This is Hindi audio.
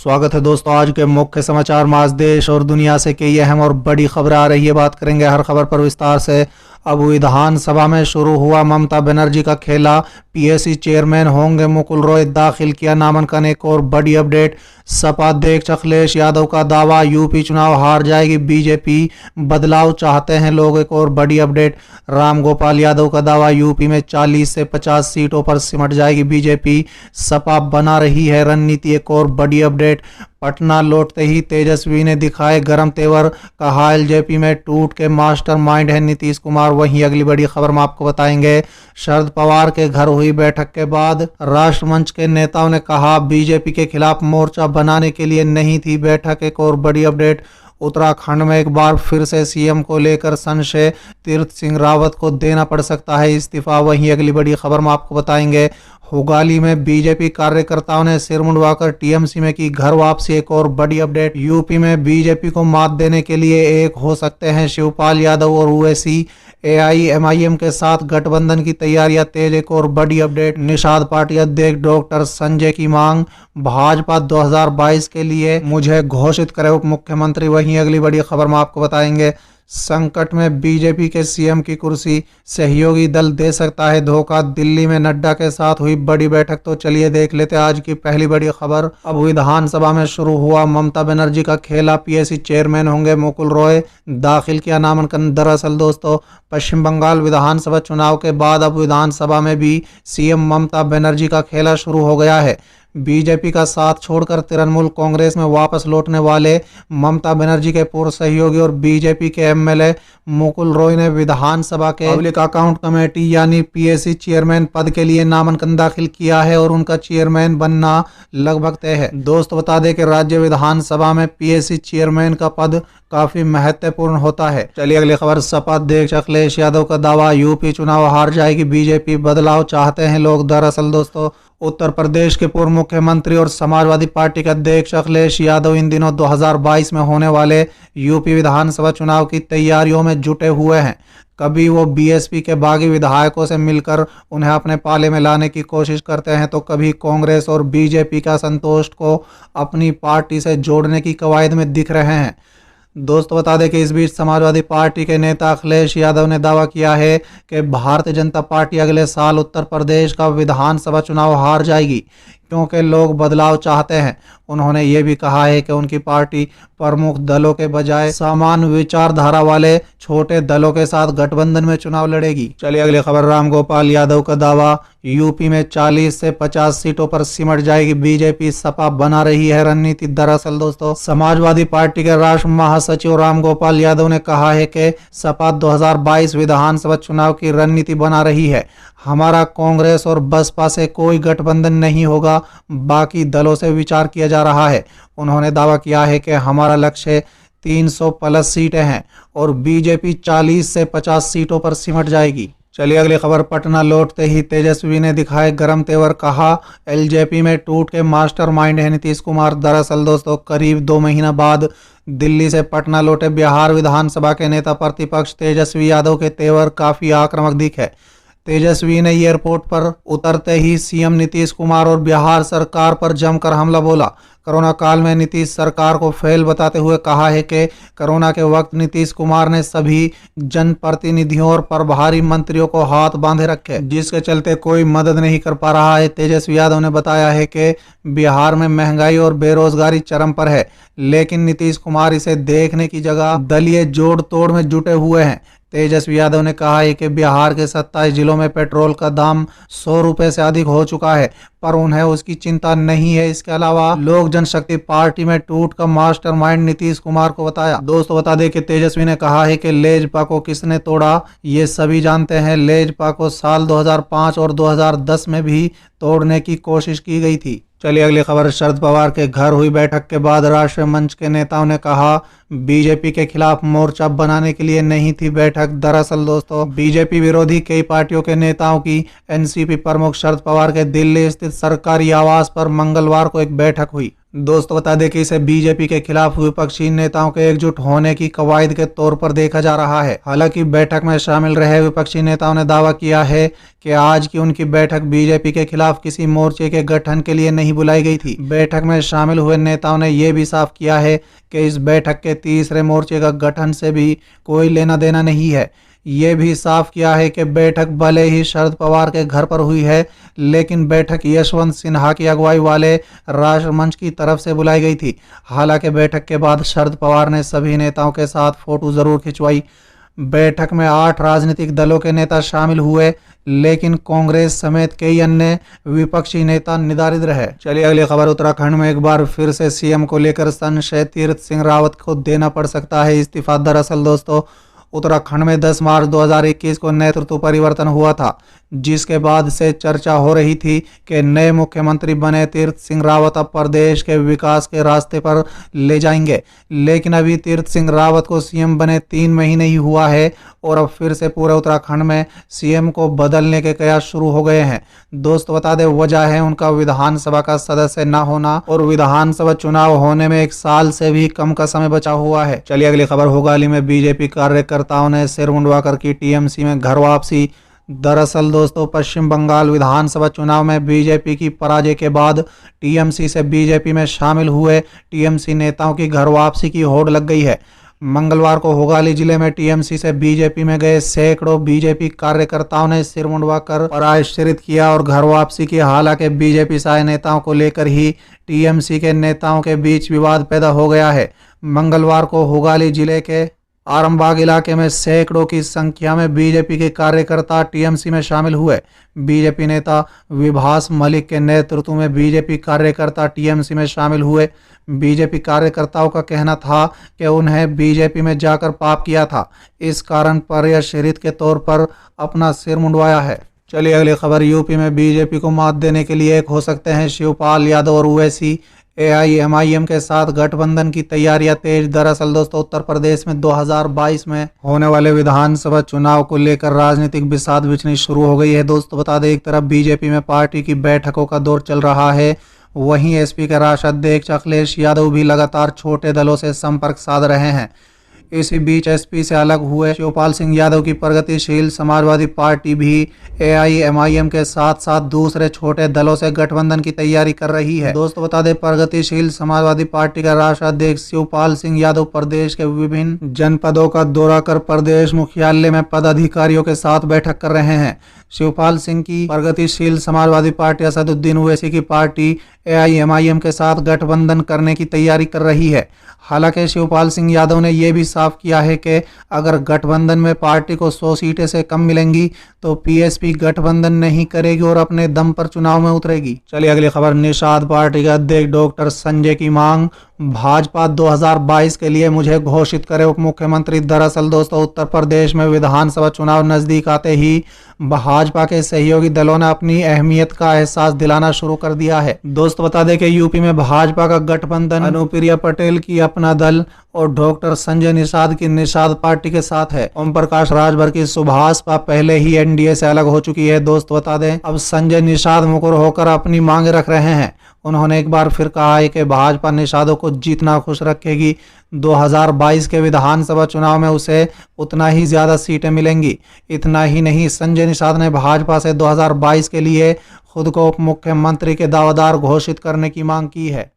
स्वागत है दोस्तों। आज के मुख्य समाचार में आज देश और दुनिया से कई अहम और बड़ी खबरें आ रही है। बात करेंगे हर खबर पर विस्तार से। अब विधानसभा में शुरू हुआ ममता बनर्जी का खेला। पीएसी चेयरमैन होंगे मुकुल रॉय, दाखिल किया नामांकन। एक और बड़ी अपडेट, सपा अध्यक्ष अखिलेश यादव का दावा, यूपी चुनाव हार जाएगी बीजेपी, बदलाव चाहते हैं लोग। एक और बड़ी अपडेट, राम गोपाल यादव का दावा, यूपी में 40 से 50 सीटों पर सिमट जाएगी बीजेपी, सपा बना रही है रणनीति। एक और बड़ी अपडेट, पटना लौटते ही तेजस्वी ने दिखाए गरम तेवर, कहा एलजेपी में टूट के मास्टरमाइंड है नीतीश कुमार। वहीं अगली बड़ी खबर में आपको बताएंगे, शरद पवार के घर हुई बैठक के बाद राष्ट्रमंच के नेताओं ने कहा बीजेपी के खिलाफ मोर्चा बनाने के लिए नहीं थी बैठक। एक और बड़ी अपडेट, उत्तराखंड में एक बार फिर से सीएम को लेकर संशय, तीर्थ सिंह रावत को देना पड़ सकता है इस्तीफा। वहीं अगली बड़ी खबर में आपको बताएंगे, हुगाली में बीजेपी कार्यकर्ताओं ने सिर मुंडवाकर टीएमसी में की घर वापसी। एक और बड़ी अपडेट, यूपी में बीजेपी को मात देने के लिए एक हो सकते हैं शिवपाल यादव और ओवैसी, एआईएमआईएम के साथ गठबंधन की तैयारियां तेज। एक और बड़ी अपडेट, निषाद पार्टी अध्यक्ष डॉक्टर संजय की मांग, भाजपा 2022 के लिए मुझे घोषित करे उप मुख्यमंत्री। वहीं अगली बड़ी खबर में आपको बताएंगे, संकट में बीजेपी के सीएम की कुर्सी, सहयोगी दल दे सकता है धोखा, दिल्ली में नड्डा के साथ हुई बड़ी बैठक। तो चलिए देख लेते हैं आज की पहली बड़ी खबर। अब विधानसभा में शुरू हुआ ममता बनर्जी का खेला। पीएसी चेयरमैन होंगे मुकुल रॉय, दाखिल किया नामांकन। दरअसल दोस्तों, पश्चिम बंगाल विधानसभा चुनाव के बाद अब विधानसभा में भी सीएम ममता बनर्जी का खेला शुरू हो गया है। बीजेपी का साथ छोड़कर तृणमूल कांग्रेस में वापस लौटने वाले ममता बनर्जी के पूर्व सहयोगी और बीजेपी के एमएलए मुकुल रॉय ने विधानसभा के पब्लिक अकाउंट कमेटी यानी पीएसी चेयरमैन पद के लिए नामांकन दाखिल किया है और उनका चेयरमैन बनना लगभग तय है। दोस्तों बता दें कि राज्य विधानसभा में पीएसी चेयरमैन का पद काफी महत्वपूर्ण होता है। चलिए अगली खबर, सपा अध्यक्ष अखिलेश यादव का दावा, यूपी चुनाव हार जाएगी बीजेपी, बदलाव चाहते हैं लोग। दरअसल दोस्तों, उत्तर प्रदेश के पूर्व मुख्यमंत्री और समाजवादी पार्टी के अध्यक्ष अखिलेश यादव इन दिनों 2022 में होने वाले यूपी विधानसभा चुनाव की तैयारियों में जुटे हुए हैं। कभी वो बीएसपी के बागी विधायकों से मिलकर उन्हें अपने पाले में लाने की कोशिश करते हैं, तो कभी कांग्रेस और बीजेपी का संतोष को अपनी पार्टी से जोड़ने की कवायद में दिख रहे हैं। दोस्तों बता दें कि इस बीच समाजवादी पार्टी के नेता अखिलेश यादव ने दावा किया है कि भारतीय जनता पार्टी अगले साल उत्तर प्रदेश का विधानसभा चुनाव हार जाएगी क्योंकि लोग बदलाव चाहते हैं। उन्होंने ये भी कहा है कि उनकी पार्टी प्रमुख दलों के बजाय समान विचारधारा वाले छोटे दलों के साथ गठबंधन में चुनाव लड़ेगी। चलिए अगली खबर, राम गोपाल यादव का दावा, यूपी में 40 से 50 सीटों पर सिमट जाएगी बीजेपी, सपा बना रही है रणनीति। दरअसल दोस्तों, समाजवादी पार्टी के राष्ट्रीय महासचिव राम गोपाल यादव ने कहा है कि सपा 2022 विधानसभा चुनाव की रणनीति बना रही है। हमारा कांग्रेस और बसपा से कोई गठबंधन नहीं होगा, बाकी दलों से विचार किया जा रहा है। उन्होंने दावा किया है कि हमारा लक्ष्य 300 प्लस सीटें हैं और बीजेपी 40 से 50 सीटों पर सिमट जाएगी। चलिए अगली खबर, पटना लौटते ही तेजस्वी ने दिखाए गरम तेवर, कहा एलजेपी में टूट के मास्टरमाइंड है नीतीश कुमार। दरअसल दोस्तों, करीब 2 महीना बाद दिल्ली से पटना लौटे बिहार विधानसभा के नेता प्रतिपक्ष तेजस्वी यादव के तेवर काफी आक्रामक दिखे। तेजस्वी ने एयरपोर्ट पर उतरते ही सीएम नीतीश कुमार और बिहार सरकार पर जमकर हमला बोला। कोरोना काल में नीतीश सरकार को फेल बताते हुए कहा है कि कोरोना के वक्त नीतीश कुमार ने सभी जनप्रतिनिधियों और प्रभारी मंत्रियों को हाथ बांधे रखे, जिसके चलते कोई मदद नहीं कर पा रहा है। तेजस्वी यादव ने बताया है कि बिहार में महंगाई और बेरोजगारी चरम पर है, लेकिन नीतीश कुमार इसे देखने की जगह दलीय जोड़ तोड़ में जुटे हुए हैं। तेजस्वी यादव ने कहा है कि बिहार के 27 जिलों में पेट्रोल का दाम 100 रुपए से अधिक हो चुका है, पर उन्हें उसकी चिंता नहीं है। इसके अलावा लोक जनशक्ति पार्टी में टूट का मास्टरमाइंड नीतीश कुमार को बताया। दोस्तों बता दें कि तेजस्वी ने कहा है कि लेजपा को किसने तोड़ा ये सभी जानते हैं। लेजपा को साल 2005 और 2010 में भी तोड़ने की कोशिश की गई थी। चलिए अगली खबर, शरद पवार के घर हुई बैठक के बाद राष्ट्रीय मंच के नेताओं ने कहा बीजेपी के खिलाफ मोर्चा बनाने के लिए नहीं थी बैठक। दरअसल दोस्तों, बीजेपी विरोधी कई पार्टियों के नेताओं की एनसीपी प्रमुख शरद पवार के दिल्ली स्थित सरकारी आवास पर मंगलवार को एक बैठक हुई। दोस्तों, बता दें कि इसे बीजेपी के खिलाफ विपक्षी नेताओं के एकजुट होने की कवायद के तौर पर देखा जा रहा है। हालांकि बैठक में शामिल रहे विपक्षी नेताओं ने दावा किया है कि आज की उनकी बैठक बीजेपी के खिलाफ किसी मोर्चे के गठन के लिए नहीं बुलाई गई थी। बैठक में शामिल हुए नेताओं ने यह भी साफ किया है कि इस बैठक के तीसरे मोर्चे का गठन से भी कोई लेना देना नहीं है। ये भी साफ किया है कि बैठक भले ही शरद पवार के घर पर हुई है, लेकिन बैठक यशवंत सिन्हा की अगुवाई वाले राष्ट्रमंच की तरफ से बुलाई गई थी। हालांकि बैठक के बाद शरद पवार ने सभी नेताओं के साथ फोटो जरूर खिंचवाई। बैठक में 8 राजनीतिक दलों के नेता शामिल हुए, लेकिन कांग्रेस समेत कई अन्य विपक्षी नेता निधारित रहे। चलिए अगली खबर। उत्तराखंड में एक बार फिर से सीएम को लेकर संशय तीरथ सिंह रावत को देना पड़ सकता है इस्तीफा। दरअसल दोस्तों, उत्तराखंड में 10 मार्च 2021 को नेतृत्व परिवर्तन हुआ था, जिसके बाद से चर्चा हो रही थी कि नए मुख्यमंत्री बने तीरथ सिंह रावत अब प्रदेश के विकास के रास्ते पर ले जाएंगे। लेकिन अभी तीरथ सिंह रावत को सीएम बने 3 महीने ही हुआ है और अब फिर से पूरे उत्तराखंड में सीएम को बदलने के कयास शुरू हो गए हैं। दोस्तों, बता दें वजह है उनका विधानसभा का सदस्य न होना और विधानसभा चुनाव होने में 1 साल से भी कम का समय बचा हुआ है। चलिए अगली खबर। होगाली में बीजेपी कार्यकर्ताओं ने सिर मुंडवाकर की टीएमसी में घर वापसी। दरअसल दोस्तों, पश्चिम बंगाल विधानसभा चुनाव में बीजेपी की पराजय के बाद टीएमसी से बीजेपी में शामिल हुए टीएमसी नेताओं की घर वापसी की होड़ लग गई है। मंगलवार को होगाली जिले में टीएमसी से बीजेपी में गए सैकड़ों बीजेपी कार्यकर्ताओं ने सिर मुंडवाकर पराश्रित किया और घर वापसी की। हालांकि बीजेपी से आए नेताओं को लेकर ही टीएमसी के नेताओं के बीच विवाद पैदा हो गया है। मंगलवार को होगाली जिले के आरामबाग इलाके में सैकड़ों की संख्या में बीजेपी के कार्यकर्ता टीएमसी में शामिल हुए। बीजेपी नेता विभास मलिक के नेतृत्व में बीजेपी कार्यकर्ता टीएमसी में शामिल हुए। बीजेपी कार्यकर्ताओं का कहना था कि उन्हें बीजेपी में जाकर पाप किया था, इस कारण पराश्रित के तौर पर अपना सिर मुंडवाया है। चलिए अगली खबर। यूपी में बीजेपी को मात देने के लिए एक हो सकते हैं शिवपाल यादव और ओवैसी। एआईएमआईएम के साथ गठबंधन की तैयारियां तेज। दरअसल दोस्तों, उत्तर प्रदेश में 2022 में होने वाले विधानसभा चुनाव को लेकर राजनीतिक बिसात बिछनी शुरू हो गई है। दोस्तों, बता दें एक तरफ बीजेपी में पार्टी की बैठकों का दौर चल रहा है, वहीं एसपी के राष्ट्रीय अध्यक्ष अखिलेश यादव भी लगातार छोटे दलों से संपर्क साध रहे हैं। इसी बीच एसपी से अलग हुए शिवपाल सिंह यादव की प्रगतिशील समाजवादी पार्टी भी एआईएमआईएम के साथ साथ दूसरे छोटे दलों से गठबंधन की तैयारी कर रही है। दोस्तों, बता दें प्रगतिशील समाजवादी पार्टी का राष्ट्रीय अध्यक्ष शिवपाल सिंह यादव प्रदेश के विभिन्न जनपदों का दौरा कर प्रदेश मुख्यालय में पदाधिकारियों के साथ बैठक कर रहे हैं। शिवपाल सिंह की प्रगतिशील समाजवादी पार्टी असदुद्दीन ओवैसी की पार्टी एआईएमआईएम के साथ गठबंधन करने की तैयारी कर रही है। हालांकि शिवपाल सिंह यादव ने यह भी साफ किया है कि अगर गठबंधन में पार्टी को 100 सीटें से कम मिलेंगी तो पीएसपी गठबंधन नहीं करेगी और अपने दम पर चुनाव में उतरेगी। चलिए अगली खबर। निषाद पार्टी के अध्यक्ष डॉक्टर संजय की मांग, भाजपा 2022 के लिए मुझे घोषित करे उप मुख्यमंत्री। दरअसल दोस्तों, उत्तर प्रदेश में विधानसभा चुनाव नजदीक आते ही भाजपा के सहयोगी दलों ने अपनी अहमियत का एहसास दिलाना शुरू कर दिया है। दोस्तों, बता दें कि यूपी में भाजपा का गठबंधन अनुप्रिया पटेल की अपना दल और डॉक्टर संजय निषाद की निषाद पार्टी के साथ है। ओम प्रकाश राजभर की सुभाषपा पहले ही एनडीए से अलग हो चुकी है। दोस्तों, बता दें अब संजय निषाद मुकर होकर अपनी मांग रख रहे हैं। उन्होंने एक बार फिर कहा है कि भाजपा निषादों को जितना खुश रखेगी 2022 के विधानसभा चुनाव में उसे उतना ही ज्यादा सीटें मिलेंगी। इतना ही नहीं, संजय निषाद ने भाजपा से 2022 के लिए खुद को उप मुख्यमंत्री के दावेदार घोषित करने की मांग की है।